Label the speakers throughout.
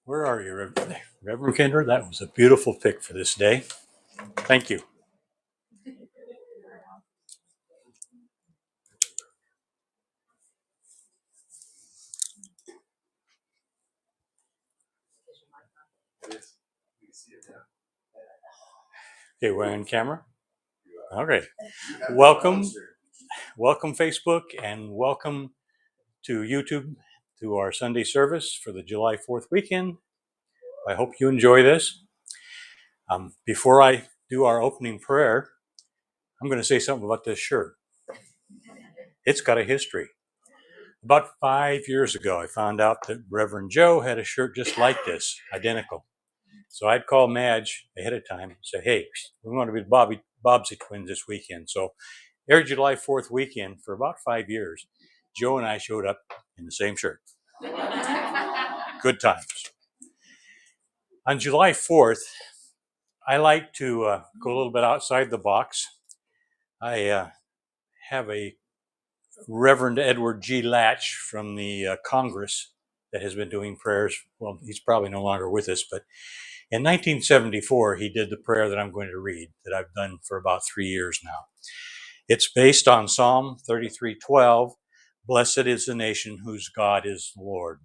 Speaker 1: Where are you, Reverend Kendra? That was a beautiful pick for this day. Thank you. Okay, we're on camera. Okay. Welcome, welcome Facebook, and welcome to YouTube to our Sunday service for the July 4th weekend. I hope you enjoy this. Before I do our opening prayer, I'm going to say something about this shirt. It's got a history. About 5 years ago, I found out that Reverend Joe had a shirt just like this, identical. So I'd call Madge ahead of time and say, hey, we want to be the Bobsy twins this weekend. So every July 4th weekend for about 5 years, Joe and I showed up in the same shirt. Good times. On July 4th, I like to go a little bit outside the box. I have a Reverend Edward G. Latch from the Congress that has been doing prayers. Well, he's probably no longer with us, but in 1974, he did the prayer that I'm going to read that I've done for about 3 years now. It's based on Psalm 33:12, Blessed is the nation whose God is the Lord.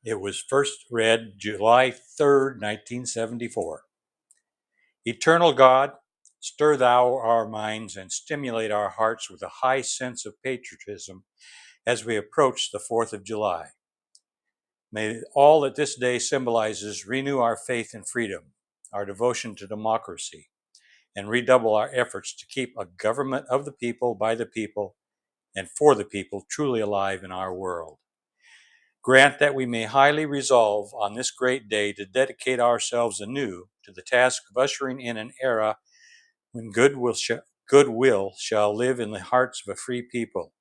Speaker 1: It was first read July 3rd, 1974. Eternal God, stir thou our minds and stimulate our hearts with a high sense of patriotism as we approach the 4th of July. May all that this day symbolizes renew our faith in freedom, our devotion to democracy, and redouble our efforts to keep a government of the people, by the people, and for the people truly alive in our world. Grant that we may highly resolve on this great day to dedicate ourselves anew to the task of ushering in an era when goodwill shall live in the hearts of a free people.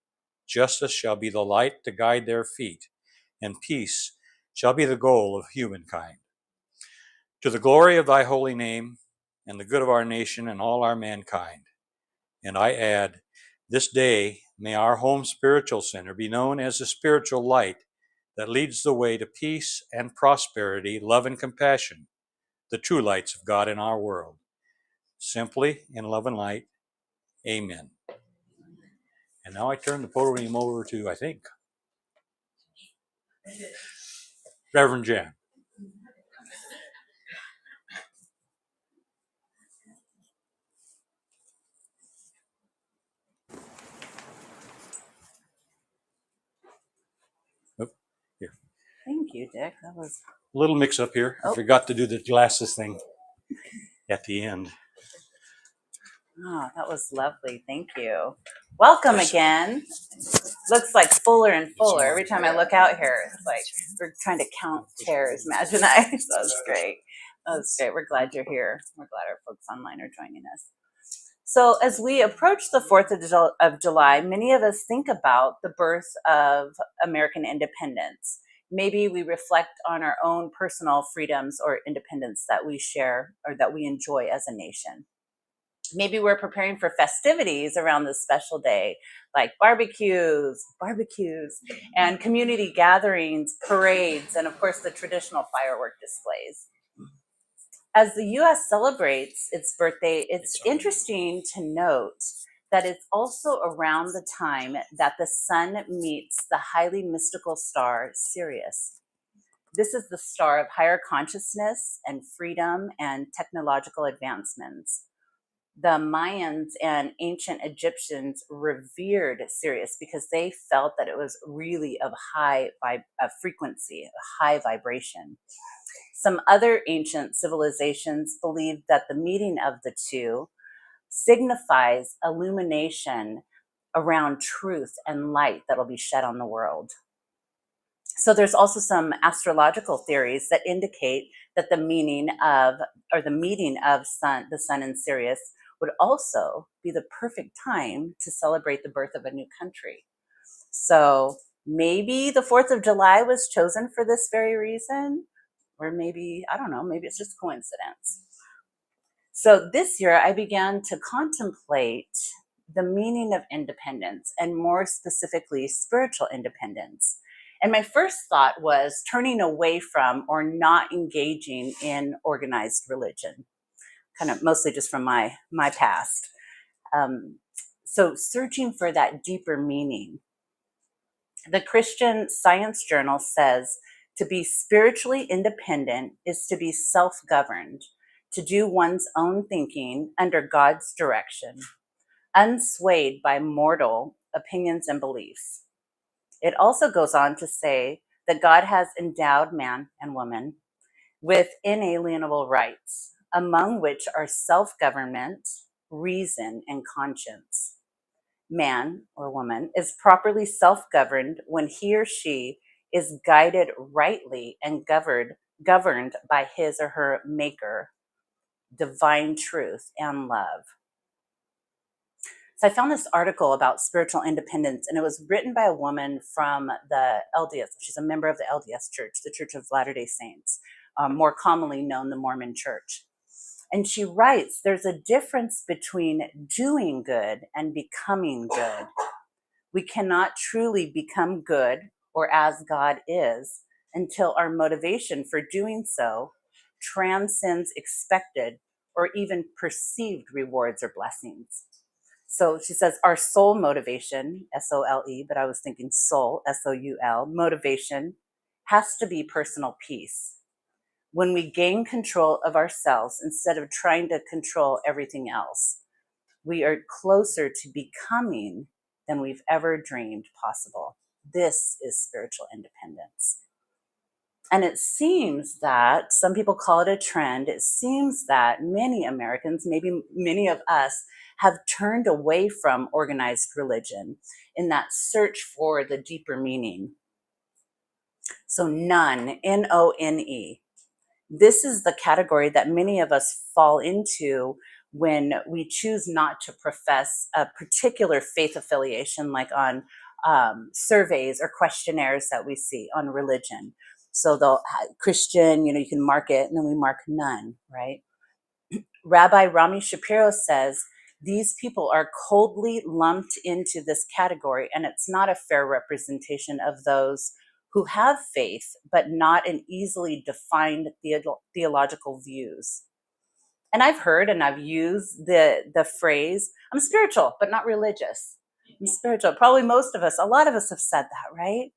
Speaker 1: Justice shall be the light to guide their feet, and peace shall be the goal of humankind. To the glory of thy holy name, and the good of our nation and all our mankind. And I add, this day may our home spiritual center be known as the spiritual light that leads the way to peace and prosperity, love and compassion, the true lights of God in our world. Simply, in love and light, amen. And now I turn the podium over to, I think, Reverend Jan. Oh, here.
Speaker 2: Thank you, Dick. That was
Speaker 1: A little mix up here. I forgot to do the glasses thing at the end.
Speaker 2: that was lovely. Thank you. Welcome again. Looks like fuller and fuller. Every time I look out here, it's like we're trying to count chairs, Madge and I. So that's great. That's great. We're glad you're here. We're glad our folks online are joining us. So as we approach the 4th of July, many of us think about the birth of American independence. Maybe we reflect on our own personal freedoms or independence that we share or that we enjoy as a nation. Maybe we're preparing for festivities around this special day, like barbecues, and community gatherings, parades, and of course the traditional firework displays. As the US celebrates its birthday, it's interesting to note that it's also around the time that the sun meets the highly mystical star Sirius. This is the star of higher consciousness and freedom and technological advancements. The Mayans and ancient Egyptians revered Sirius because they felt that it was really of high frequency, high vibration. Some other ancient civilizations believed that the meeting of the two signifies illumination around truth and light that will be shed on the world. So there's also some astrological theories that indicate that the meeting of the sun and Sirius would also be the perfect time to celebrate the birth of a new country. So maybe the 4th of July was chosen for this very reason, or maybe, I don't know, maybe it's just coincidence. So this year I began to contemplate the meaning of independence, and more specifically, spiritual independence. And my first thought was turning away from or not engaging in organized religion, kind of mostly just from my past. So searching for that deeper meaning. The Christian Science Journal says to be spiritually independent is to be self-governed, to do one's own thinking under God's direction, unswayed by mortal opinions and beliefs. It also goes on to say that God has endowed man and woman with inalienable rights, among which are self-government, reason, and conscience. Man or woman is properly self-governed when he or she is guided rightly and governed by his or her maker, divine truth, and love. So I found this article about spiritual independence, and it was written by a woman from the LDS. She's a member of the LDS Church, the Church of Latter-day Saints, more commonly known the Mormon Church. And she writes, there's a difference between doing good and becoming good. We cannot truly become good or as God is until our motivation for doing so transcends expected or even perceived rewards or blessings. So she says our soul motivation, S-O-L-E, but I was thinking soul, S-O-U-L, motivation has to be personal peace. When we gain control of ourselves instead of trying to control everything else, we are closer to becoming than we've ever dreamed possible. This is spiritual independence. And it seems that some people call it a trend. It seems that many Americans, maybe many of us, have turned away from organized religion in that search for the deeper meaning. So none, N-O-N-E. This is the category that many of us fall into when we choose not to profess a particular faith affiliation, like on surveys or questionnaires that we see on religion. So the Christian, you can mark it, and then we mark none, right? Rabbi Rami Shapiro says, these people are coldly lumped into this category, and it's not a fair representation of those who have faith, but not an easily defined theological views. And I've heard and I've used the phrase, I'm spiritual, but not religious. I'm spiritual. Probably most of us, a lot of us have said that, right?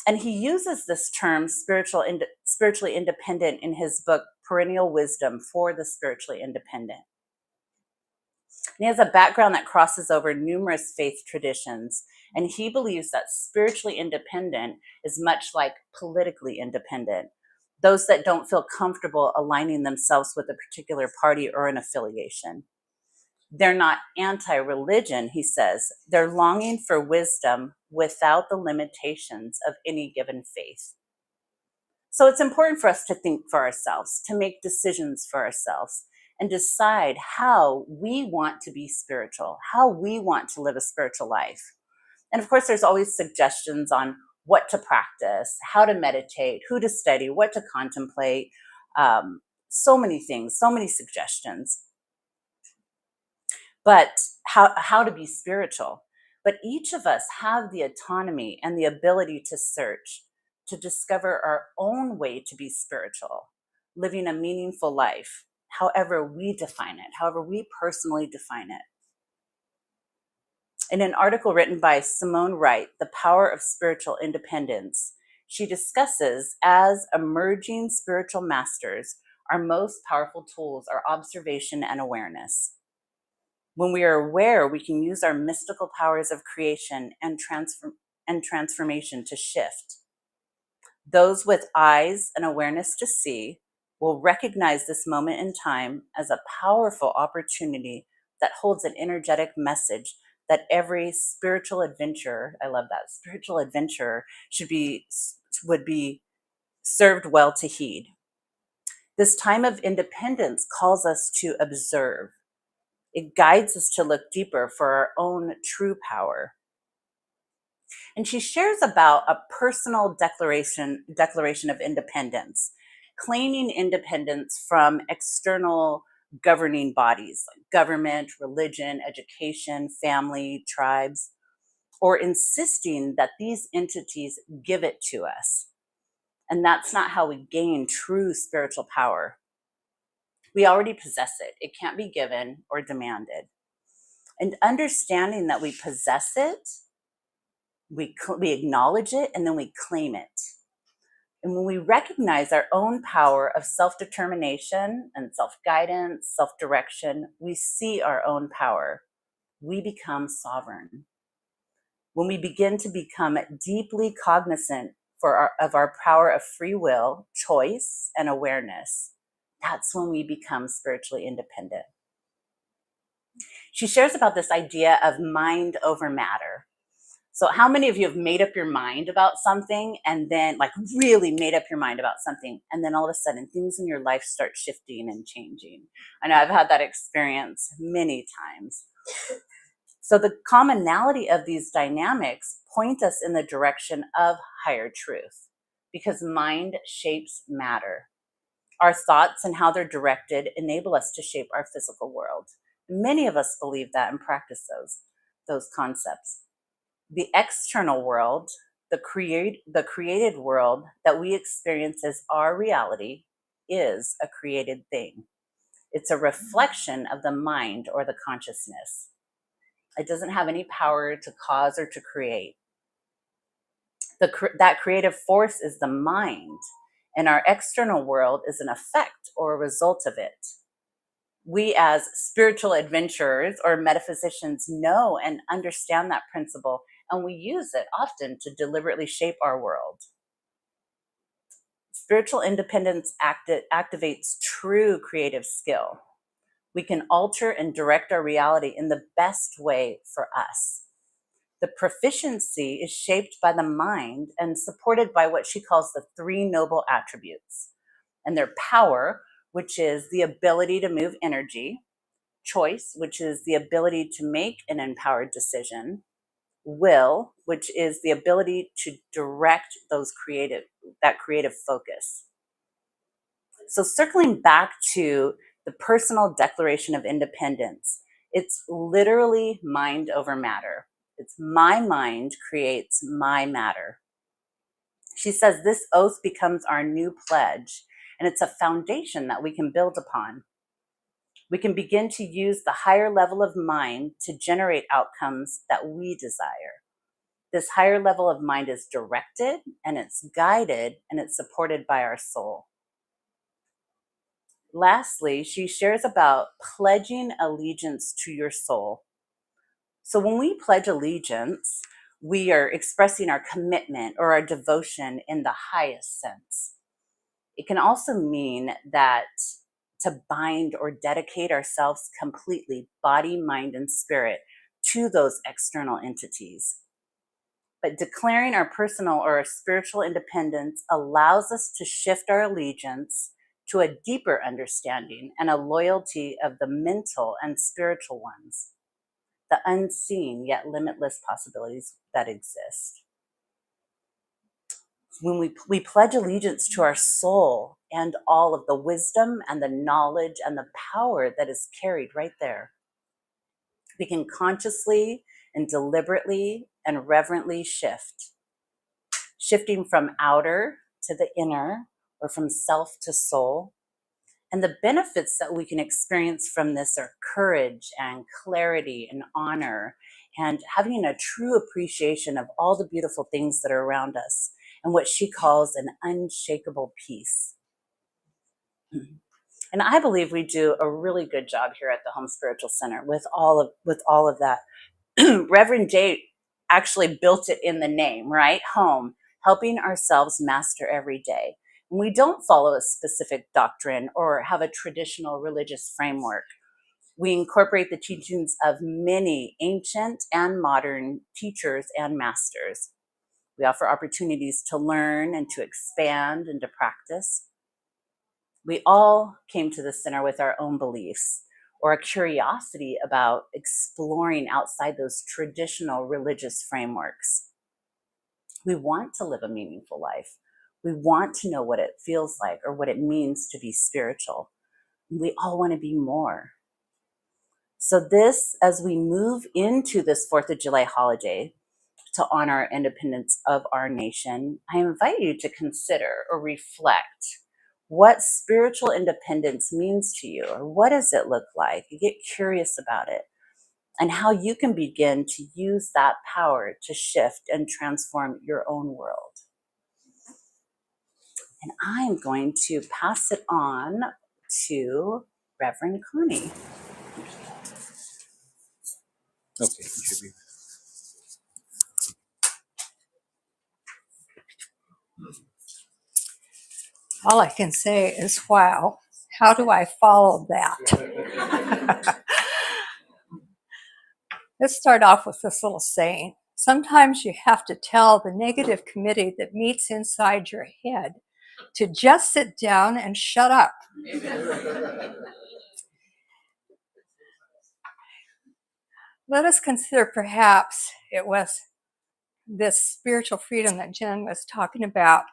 Speaker 2: And he uses this term, spiritually independent, in his book, Perennial Wisdom for the Spiritually Independent. And he has a background that crosses over numerous faith traditions, and he believes that spiritually independent is much like politically independent. Those that don't feel comfortable aligning themselves with a particular party or an affiliation. They're not anti-religion, he says. They're longing for wisdom without the limitations of any given faith. So it's important for us to think for ourselves, to make decisions for ourselves, and decide how we want to be spiritual, how we want to live a spiritual life. And of course, there's always suggestions on what to practice, how to meditate, who to study, what to contemplate, so many things, so many suggestions. But how to be spiritual. But each of us have the autonomy and the ability to search, to discover our own way to be spiritual, living a meaningful life, however we define it, however we personally define it. In an article written by Simone Wright, The Power of Spiritual Independence, she discusses, as emerging spiritual masters, our most powerful tools are observation and awareness. When we are aware, we can use our mystical powers of creation and transformation to shift. Those with eyes and awareness to see will recognize this moment in time as a powerful opportunity that holds an energetic message that every spiritual adventurer, I love that, spiritual adventurer would be served well to heed. This time of independence calls us to observe. It guides us to look deeper for our own true power. And she shares about a personal declaration of independence, claiming independence from external governing bodies like government, religion, education, family, tribes. or insisting that these entities give it to us. And that's not how we gain true spiritual power. We already possess it. It can't be given or demanded. And understanding that we possess it, we acknowledge it, and then we claim it. And when we recognize our own power of self-determination and self-guidance, self-direction, we see our own power. We become sovereign. When we begin to become deeply cognizant of our power of free will, choice, and awareness, that's when we become spiritually independent. She shares about this idea of mind over matter. So how many of you have made up your mind about something and then like really made up your mind about something and then all of a sudden things in your life start shifting and changing? I know I've had that experience many times. So the commonality of these dynamics point us in the direction of higher truth because mind shapes matter. Our thoughts and how they're directed enable us to shape our physical world. Many of us believe that and practice those concepts. The external world, the created world that we experience as our reality is a created thing. It's a reflection of the mind or the consciousness. It doesn't have any power to cause or to create. That creative force is the mind, and our external world is an effect or a result of it. We as spiritual adventurers or metaphysicians know and understand that principle, and we use it often to deliberately shape our world. Spiritual independence activates true creative skill. We can alter and direct our reality in the best way for us. The proficiency is shaped by the mind and supported by what she calls the three noble attributes, and their power, which is the ability to move energy, choice, which is the ability to make an empowered decision, will, which is the ability to direct that creative focus. So circling back to the personal declaration of independence, it's literally mind over matter. It's my mind creates my matter. She says this oath becomes our new pledge, and it's a foundation that we can build upon. We can begin to use the higher level of mind to generate outcomes that we desire. This higher level of mind is directed, and it's guided, and it's supported by our soul. Lastly, she shares about pledging allegiance to your soul. So when we pledge allegiance, we are expressing our commitment or our devotion in the highest sense. It can also mean that to bind or dedicate ourselves completely, body, mind, and spirit, to those external entities. But declaring our personal or our spiritual independence allows us to shift our allegiance to a deeper understanding and a loyalty of the mental and spiritual ones, the unseen yet limitless possibilities that exist. When we pledge allegiance to our soul and all of the wisdom and the knowledge and the power that is carried right there, we can consciously and deliberately and reverently shifting from outer to the inner or from self to soul. And the benefits that we can experience from this are courage and clarity and honor and having a true appreciation of all the beautiful things that are around us and what she calls an unshakable peace. And I believe we do a really good job here at the Home Spiritual Center with all of that. Reverend Jay actually built it in the name, right? Home, helping ourselves master every day. And we don't follow a specific doctrine or have a traditional religious framework. We incorporate the teachings of many ancient and modern teachers and masters. We offer opportunities to learn and to expand and to practice. We all came to the center with our own beliefs or a curiosity about exploring outside those traditional religious frameworks. We want to live a meaningful life. We want to know what it feels like or what it means to be spiritual. We all want to be more. So this, as we move into this 4th of July holiday, to honor independence of our nation, I invite you to consider or reflect what spiritual independence means to you, or what does it look like? You get curious about it and how you can begin to use that power to shift and transform your own world. And I'm going to pass it on to Reverend Connie.
Speaker 1: Okay, you should be.
Speaker 3: All I can say is, wow, how do I follow that? Let's start off with this little saying. Sometimes you have to tell the negative committee that meets inside your head to just sit down and shut up. Let us consider perhaps it was this spiritual freedom that Jen was talking about.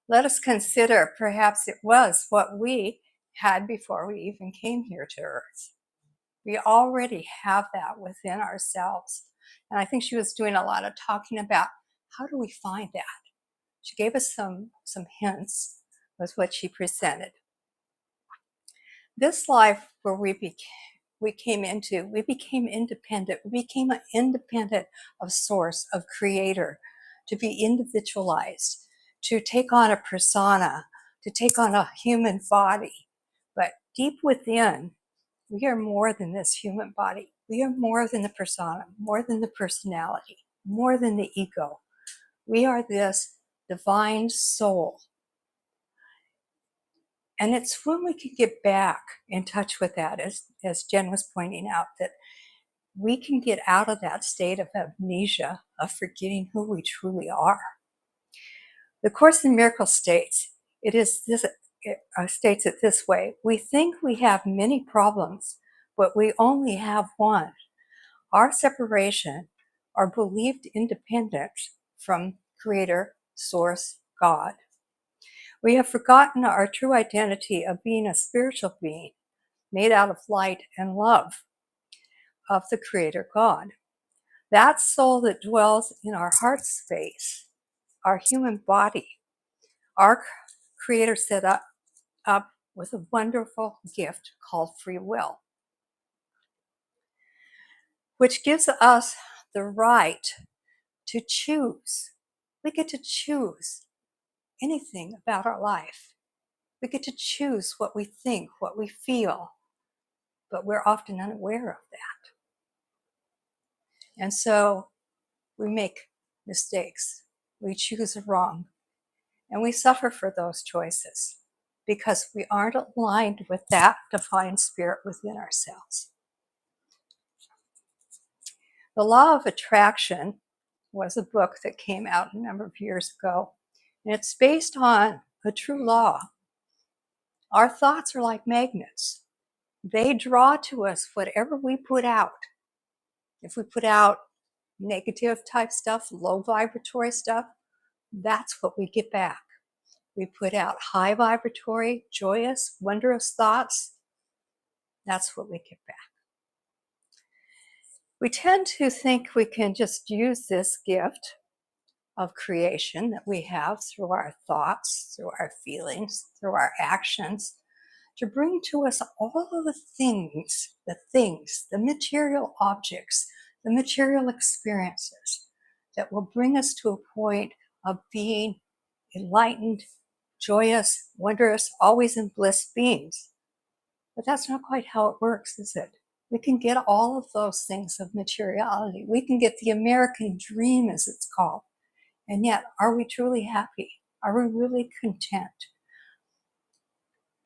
Speaker 3: Let us consider perhaps it was what we had before we even came here to Earth. We already have that within ourselves. And I think she was doing a lot of talking about how do we find that? She gave us some hints with what she presented. This life where we became independent. We became independent of source, of creator, to be individualized, to take on a persona, to take on a human body. But deep within, we are more than this human body. We are more than the persona, more than the personality, more than the ego. We are this divine soul. And it's when we can get back in touch with that, as Jen was pointing out, that we can get out of that state of amnesia, of forgetting who we truly are. The Course in Miracles states it states it this way: we think we have many problems, but we only have one. Our separation, our believed independence from Creator, Source, God. We have forgotten our true identity of being a spiritual being made out of light and love of the Creator God. That soul that dwells in our heart space, our human body, our Creator set up with a wonderful gift called free will, which gives us the right to choose. We get to choose anything about our life. We get to choose what we think, what we feel, but we're often unaware of that. And so we make mistakes. We choose wrong. And we suffer for those choices because we aren't aligned with that divine spirit within ourselves. The Law of Attraction was a book that came out a number of years ago, and it's based on a true law. Our thoughts are like magnets. They draw to us whatever we put out. If we put out negative type stuff, low vibratory stuff, that's what we get back. We put out high vibratory, joyous, wondrous thoughts, that's what we get back. We tend to think we can just use this gift of creation that we have through our thoughts, through our feelings, through our actions, to bring to us all of the material objects, the material experiences that will bring us to a point of being enlightened, joyous, wondrous, always in bliss beings. But that's not quite how it works, is it? We can get all of those things of materiality. We can get the American dream, as it's called. And yet, are we truly happy? Are we really content?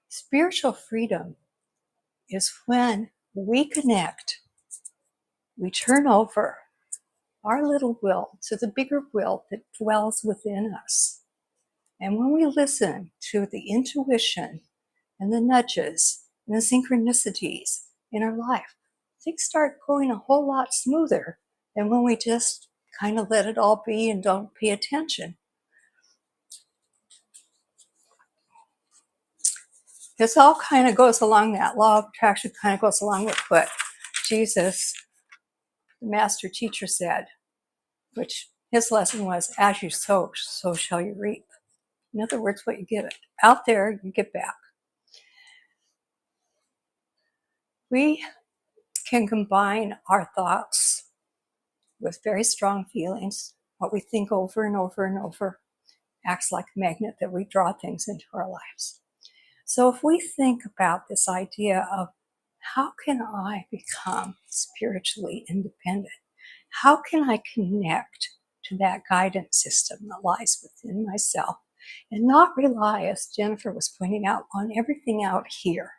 Speaker 3: Spiritual freedom is when we connect, we turn over our little will to the bigger will that dwells within us. And when we listen to the intuition and the nudges and the synchronicities in our life, things start going a whole lot smoother than when we just kind of let it all be and don't pay attention. This all kind of goes along, that law of attraction kind of goes along with what Jesus, the master teacher, said, which His lesson was, as you sow, so shall you reap. In other words, what you give out there, you get back. We can combine our thoughts with very strong feelings. What we think over and over and over acts like a magnet that we draw things into our lives. So if we think about this idea of how can I become spiritually independent? How can I connect to that guidance system that lies within myself and not rely, as Jennifer was pointing out, on everything out here?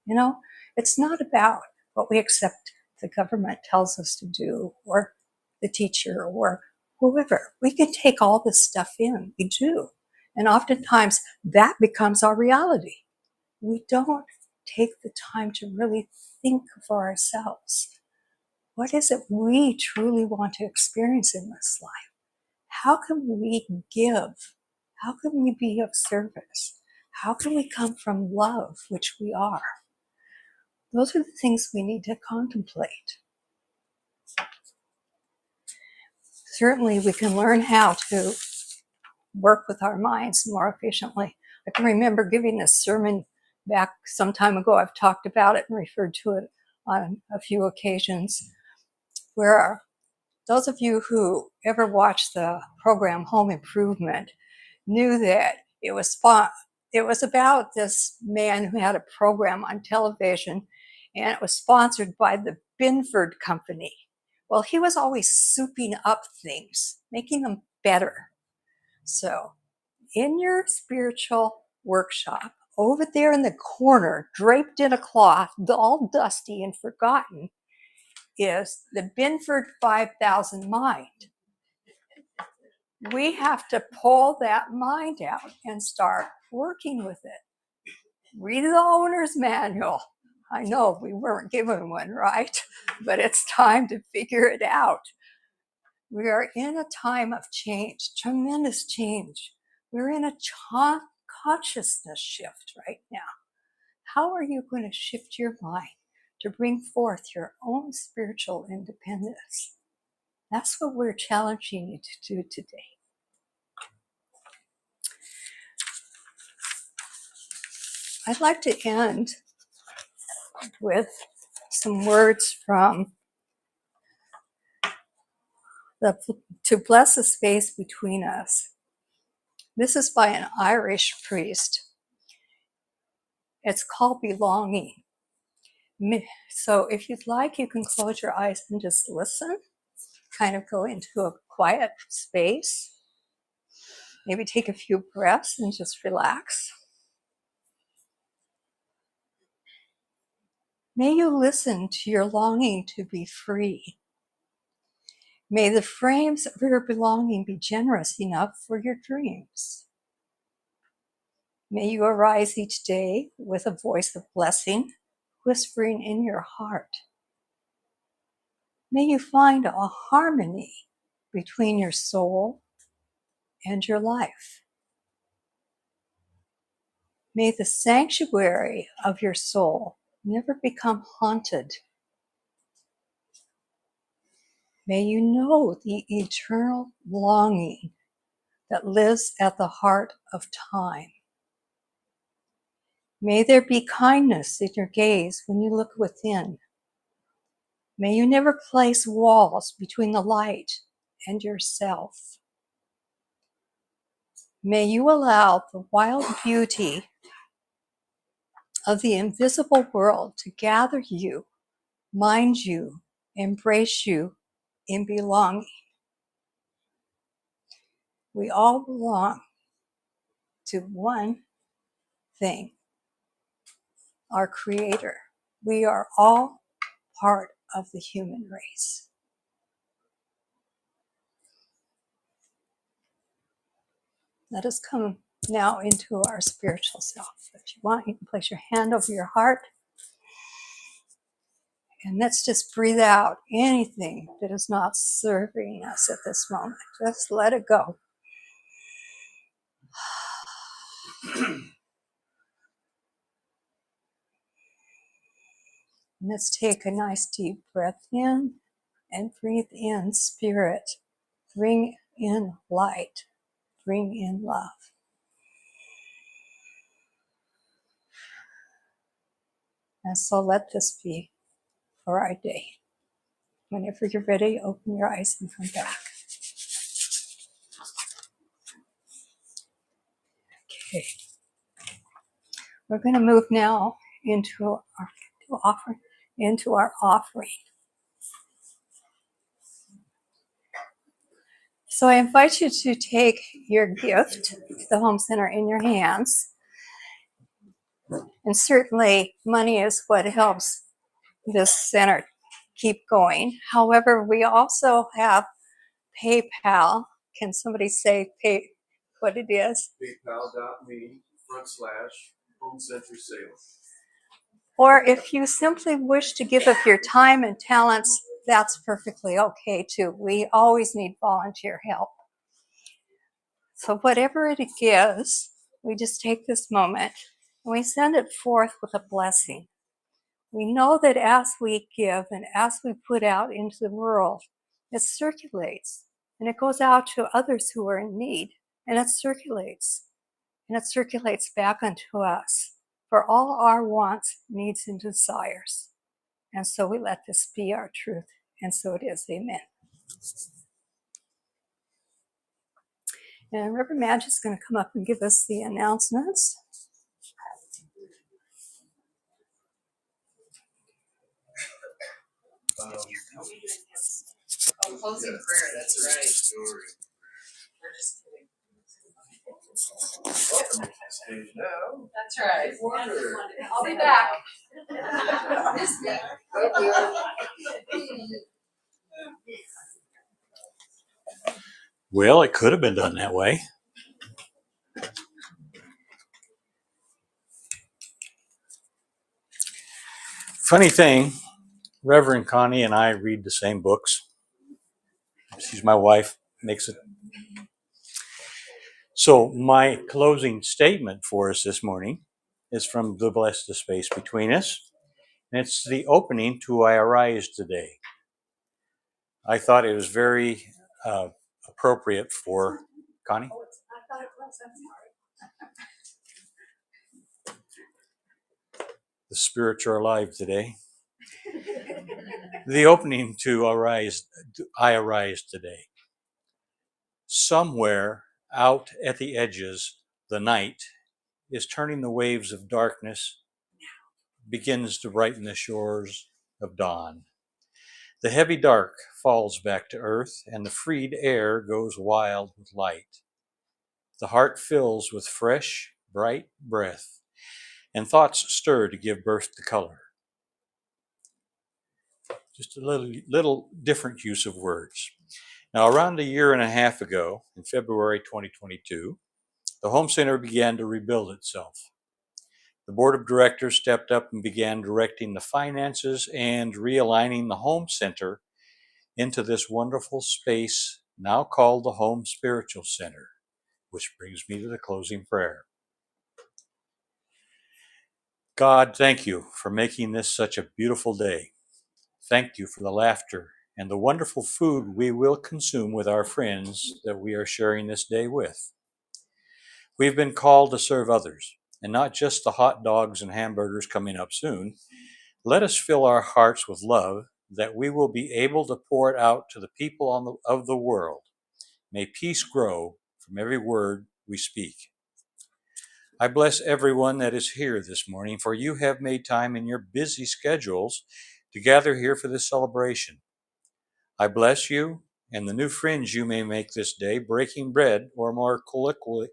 Speaker 3: You know, it's not about what we accept the government tells us to do or the teacher or whoever. We can take all this stuff in. We do. And oftentimes that becomes our reality. We don't take the time to really think for ourselves. What is it we truly want to experience in this life? How can we give? How can we be of service? How can we come from love, which we are? Those are the things we need to contemplate. Certainly, we can learn how to work with our minds more efficiently. I can remember giving this sermon back some time ago. I've talked about it and referred to it on a few occasions, where those of you who ever watched the program Home Improvement knew that it was about this man who had a program on television, and it was sponsored by the Binford Company. Well, he was always souping up things, making them better. So in your spiritual workshop, over there in the corner, draped in a cloth, all dusty and forgotten, is the Binford 5000 mind. We have to pull that mind out and start working with it. Read the owner's manual. I know we weren't given one, right? But it's time to figure it out. We are in a time of change, tremendous change. We're in a consciousness shift right now. How are you going to shift your mind to bring forth your own spiritual independence? That's what we're challenging you to do today. I'd like to end with some words from To Bless the Space Between Us. This is by an Irish priest. It's called Belonging. So if you'd like, you can close your eyes and just listen, kind of go into a quiet space, maybe take a few breaths and just relax. May you listen to your longing to be free. May the frames of your belonging be generous enough for your dreams. May you arise each day with a voice of blessing, whispering in your heart. May you find a harmony between your soul and your life. May the sanctuary of your soul never become haunted. May you know the eternal longing that lives at the heart of time. May there be kindness in your gaze when you look within. May you never place walls between the light and yourself. May you allow the wild beauty of the invisible world to gather you, mind you, embrace you in belonging. We all belong to one thing, our Creator. We are all part of the human race. Let us come now into our spiritual self. If you want, you can place your hand over your heart. And let's just breathe out anything that is not serving us at this moment. Just let it go. And let's take a nice deep breath in and breathe in spirit. Bring in light, bring in love. And so let this be for our day. Whenever you're ready, open your eyes and come back. Okay. We're going to move now into our offering. So I invite you to take your gift to the home center in your hands. And certainly money is what helps this center keep going. However, we also have PayPal. Can somebody say what it is?
Speaker 4: PayPal.me/Home Center Sales.
Speaker 3: Or if you simply wish to give of your time and talents, that's perfectly okay too. We always need volunteer help. So whatever it is, we just take this moment and we send it forth with a blessing. We know that as we give and as we put out into the world, it circulates and it goes out to others who are in need, and it circulates back unto us for all our wants, needs, and desires. And so we let this be our truth, and so it is. Amen. And Reverend Madge is going to come up and give us the announcements.
Speaker 2: Closing prayer, that's right. We're just kidding.
Speaker 4: Welcome to the stage now.
Speaker 2: That's right.
Speaker 4: Wonder.
Speaker 2: I'll be back.
Speaker 1: Well, it could have been done that way. Funny thing, Reverend Connie and I read the same books. She's my wife, makes it. So my closing statement for us this morning is from the Bless the Space Between Us. And it's the opening to I Arise Today. I thought it was very appropriate for Connie.
Speaker 3: I thought it was. I'm sorry.
Speaker 1: The spirits are alive today. The opening to I Arise Today. Somewhere out at the edges, the night is turning the waves of darkness, begins to brighten the shores of dawn. The heavy dark falls back to earth, and the freed air goes wild with light. The heart fills with fresh, bright breath, and thoughts stir to give birth to color. Just a little different use of words. Now, around a year and a half ago, in February 2022, the Home Center began to rebuild itself. The board of directors stepped up and began directing the finances and realigning the Home Center into this wonderful space now called the Home Spiritual Center, which brings me to the closing prayer. God, thank you for making this such a beautiful day. Thank you for the laughter and the wonderful food we will consume with our friends that we are sharing this day with. We've been called to serve others, and not just the hot dogs and hamburgers coming up soon. Let us fill our hearts with love that we will be able to pour it out to the people of the world. May peace grow from every word we speak. I bless everyone that is here this morning, for you have made time in your busy schedules to gather here for this celebration. I bless you and the new friends you may make this day, breaking bread, or more colloquially,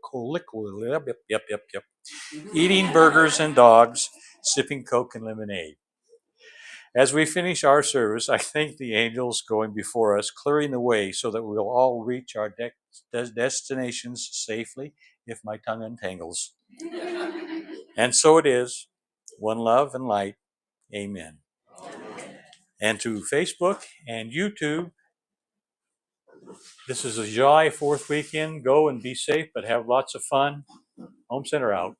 Speaker 1: eating burgers and dogs, sipping Coke and lemonade. As we finish our service, I thank the angels going before us, clearing the way so that we will all reach our destinations safely, if my tongue untangles. And so it is. One love and light. Amen. And to Facebook and YouTube, this is a July 4th weekend. Go and be safe, but have lots of fun. Home Center out.